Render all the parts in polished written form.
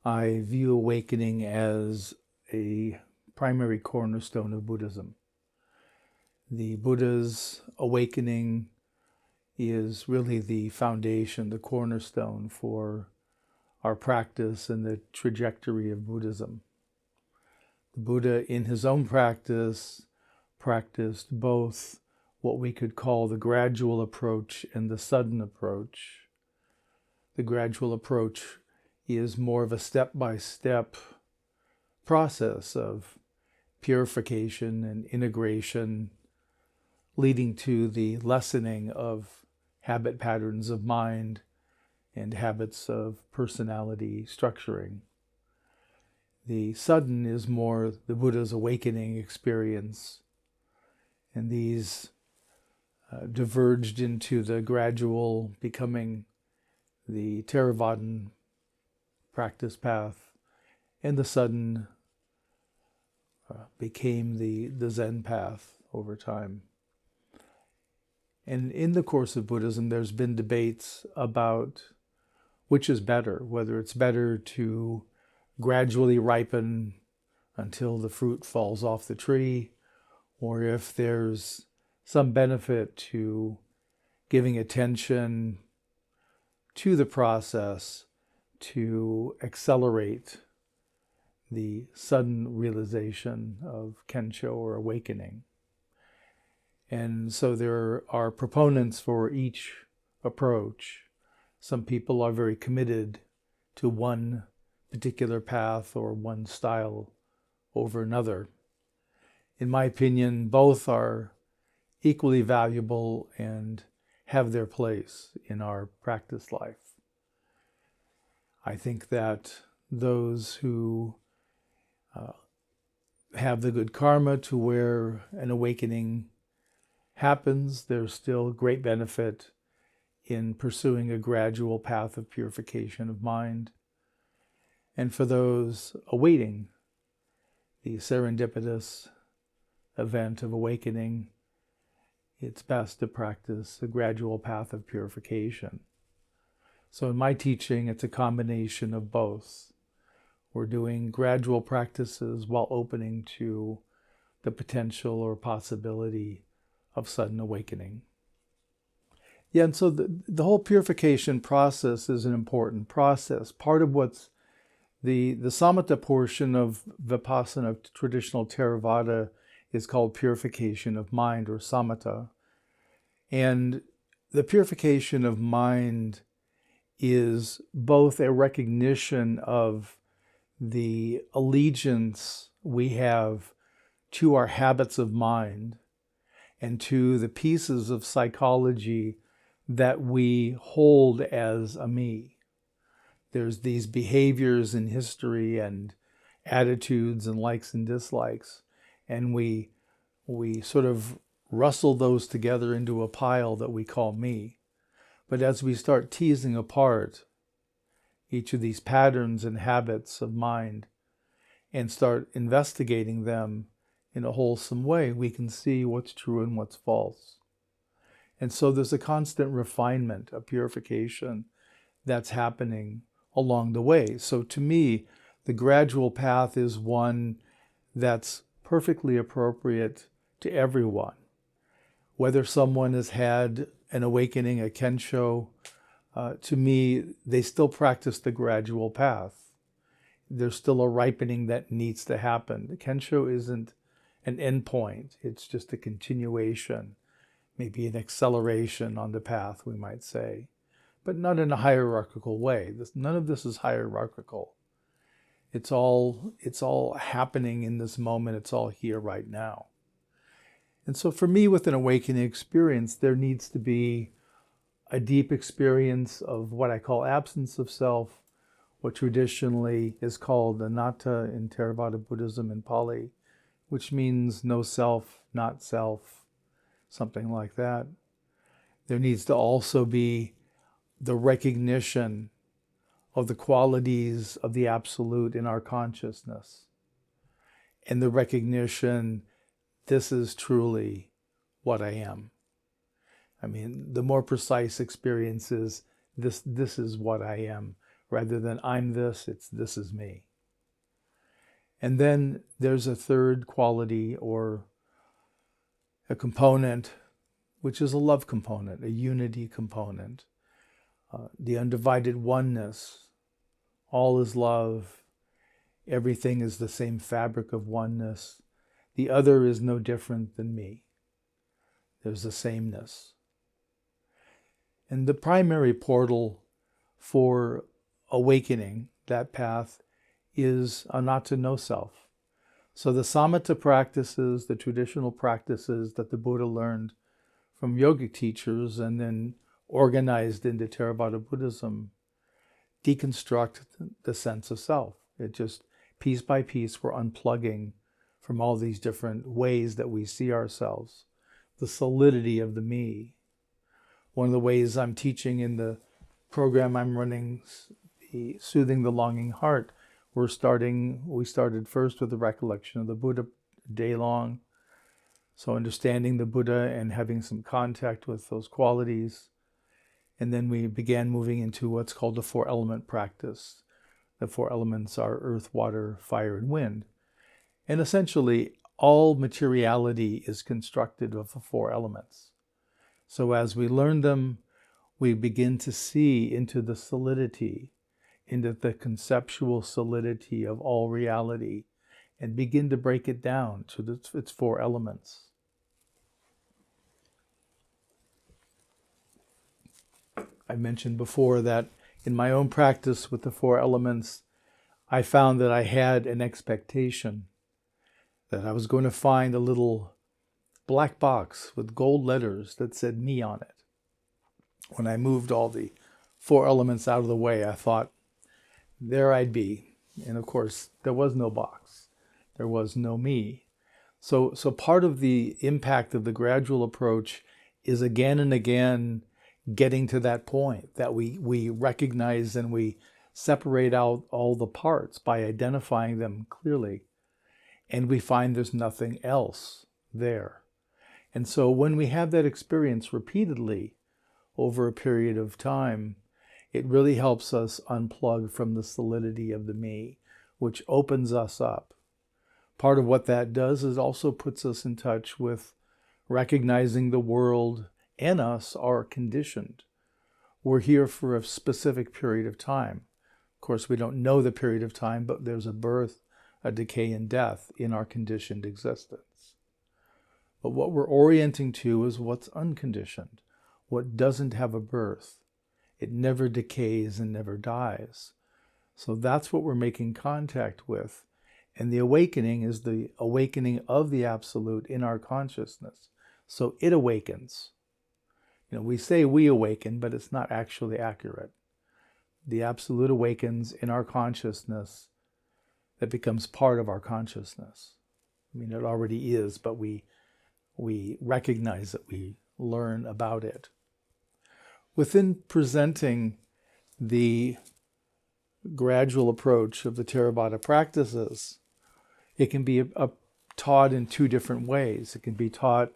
I view awakening as a primary cornerstone of Buddhism. The Buddha's awakening is really the foundation, the cornerstone for our practice and the trajectory of Buddhism. The Buddha, in his own practice, practiced both what we could call the gradual approach and the sudden approach. The gradual approach is more of a step-by-step process of purification and integration, leading to the lessening of habit patterns of mind and habits of personality structuring. The sudden is more the Buddha's awakening experience, and these diverged into the gradual becoming the Theravadan practice path, and the sudden became the Zen path over time. And in the course of Buddhism, there's been debates about which is better, whether it's better to gradually ripen until the fruit falls off the tree, or if there's some benefit to giving attention to the process to accelerate the sudden realization of Kensho or awakening. And so there are proponents for each approach. Some people are very committed to one particular path or one style over another. In my opinion, both are equally valuable and have their place in our practice life. I think that those who have the good karma to where an awakening happens, there's still great benefit in pursuing a gradual path of purification of mind. And for those awaiting the serendipitous event of awakening, it's best to practice a gradual path of purification. So in my teaching, it's a combination of both. We're doing gradual practices while opening to the potential or possibility of sudden awakening. Yeah, and so the whole purification process is an important process. Part of what's the samatha portion of Vipassana, traditional Theravada, is called purification of mind or samatha. And the purification of mind is both a recognition of the allegiance we have to our habits of mind and to the pieces of psychology that we hold as a me. There's these behaviors in history and attitudes and likes and dislikes, and we sort of rustle those together into a pile that we call me. But as we start teasing apart each of these patterns and habits of mind and start investigating them in a wholesome way, we can see what's true and what's false. And so there's a constant refinement, a purification that's happening along the way. So to me, the gradual path is one that's perfectly appropriate to everyone. Whether someone has had an awakening, a Kensho, to me, they still practice the gradual path. There's still a ripening that needs to happen. The Kensho isn't an endpoint. It's just a continuation, maybe an acceleration on the path, we might say, but not in a hierarchical way. None of this is hierarchical. It's all happening in this moment. It's all here right now. And so for me, with an awakening experience, there needs to be a deep experience of what I call absence of self, what traditionally is called anatta in Theravada Buddhism in Pali, which means no self, not self, something like that. There needs to also be the recognition of the qualities of the Absolute in our consciousness, and the recognition, this is truly what I am. I mean, the more precise experience is, this is what I am, Rather than I'm this, it's this is me. And then there's a third quality or a component, which is a love component, a unity component, the undivided oneness. All is love. Everything is the same fabric of oneness. The other is no different than me. There's a sameness. And the primary portal for awakening, that path, is a not to know self. So the samatha practices, the traditional practices that the Buddha learned from yogic teachers and then organized into Theravada Buddhism, deconstruct the sense of self. It just, piece by piece, we're unplugging from all these different ways that we see ourselves, the solidity of the me. One of the ways I'm teaching in the program I'm running, the Soothing the Longing Heart, we started first with the recollection of the Buddha day long. So understanding the Buddha and having some contact with those qualities. And then we began moving into what's called the 4-element practice. The 4 elements are earth, water, fire, and wind. And essentially, all materiality is constructed of the 4 elements. So as we learn them, we begin to see into the solidity, into the conceptual solidity of all reality, and begin to break it down to its 4 elements. I mentioned before that in my own practice with the 4 elements, I found that I had an expectation that I was going to find a little black box with gold letters that said me on it. When I moved all the 4 elements out of the way, I thought, there I'd be. And of course, there was no box. There was no me. So part of the impact of the gradual approach is again and again getting to that point that we recognize and we separate out all the parts by identifying them clearly. And we find there's nothing else there. And so when we have that experience repeatedly over a period of time, it really helps us unplug from the solidity of the me, which opens us up. Part of what that does is also puts us in touch with recognizing the world and us are conditioned. We're here for a specific period of time. Of course, we don't know the period of time, but there's a birth, a decay, and death in our conditioned existence. But what we're orienting to is what's unconditioned, what doesn't have a birth. It never decays and never dies. So that's what we're making contact with. And the awakening is the awakening of the Absolute in our consciousness. So it awakens. We say we awaken, but it's not actually accurate. The Absolute awakens in our consciousness that becomes part of our consciousness. It already is, but we recognize it, we learn about it. Within presenting the gradual approach of the Theravada practices, it can be taught in 2 different ways. It can be taught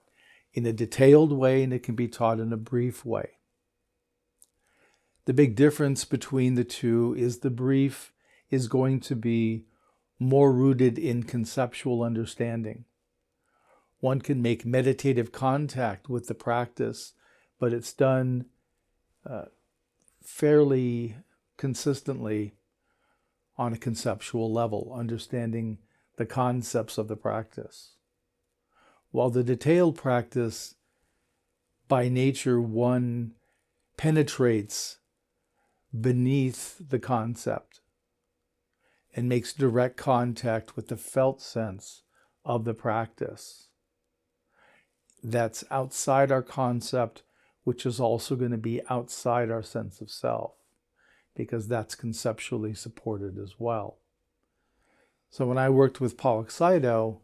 in a detailed way, and it can be taught in a brief way. The big difference between the 2 is the brief is going to be more rooted in conceptual understanding. One can make meditative contact with the practice, but it's done fairly consistently on a conceptual level, understanding the concepts of the practice. While the detailed practice, by nature, one penetrates beneath the concept and makes direct contact with the felt sense of the practice. That's outside our concept, which is also going to be outside our sense of self, because that's conceptually supported as well. So when I worked with Paul Sayadaw,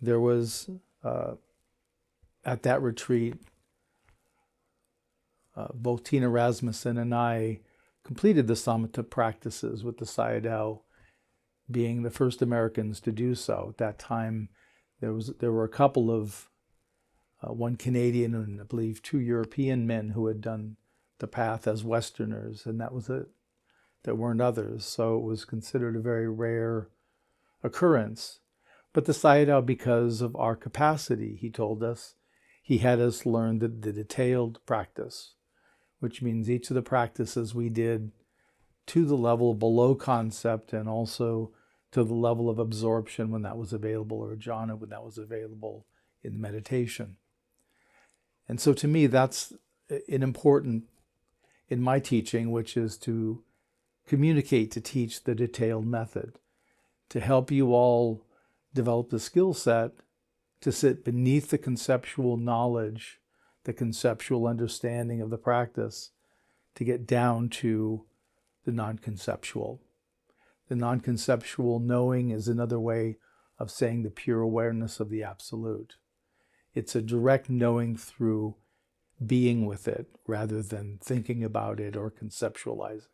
there was, at that retreat, both Tina Rasmussen and I completed the samatha practices with the Sayadaw, being the first Americans to do so. At that time, there were a couple of, one Canadian and I believe 2 European men who had done the path as Westerners, and that was it. There weren't others, so it was considered a very rare occurrence. But the Sayadaw, because of our capacity, he told us, he had us learn the detailed practice, which means each of the practices we did to the level below concept and also to the level of absorption when that was available, or jhana when that was available in the meditation. And so to me, that's an important in my teaching, which is to communicate, to teach the detailed method, to help you all develop the skill set to sit beneath the conceptual knowledge, the conceptual understanding of the practice, to get down to the non-conceptual. The non-conceptual knowing is another way of saying the pure awareness of the Absolute. It's a direct knowing through being with it rather than thinking about it or conceptualizing.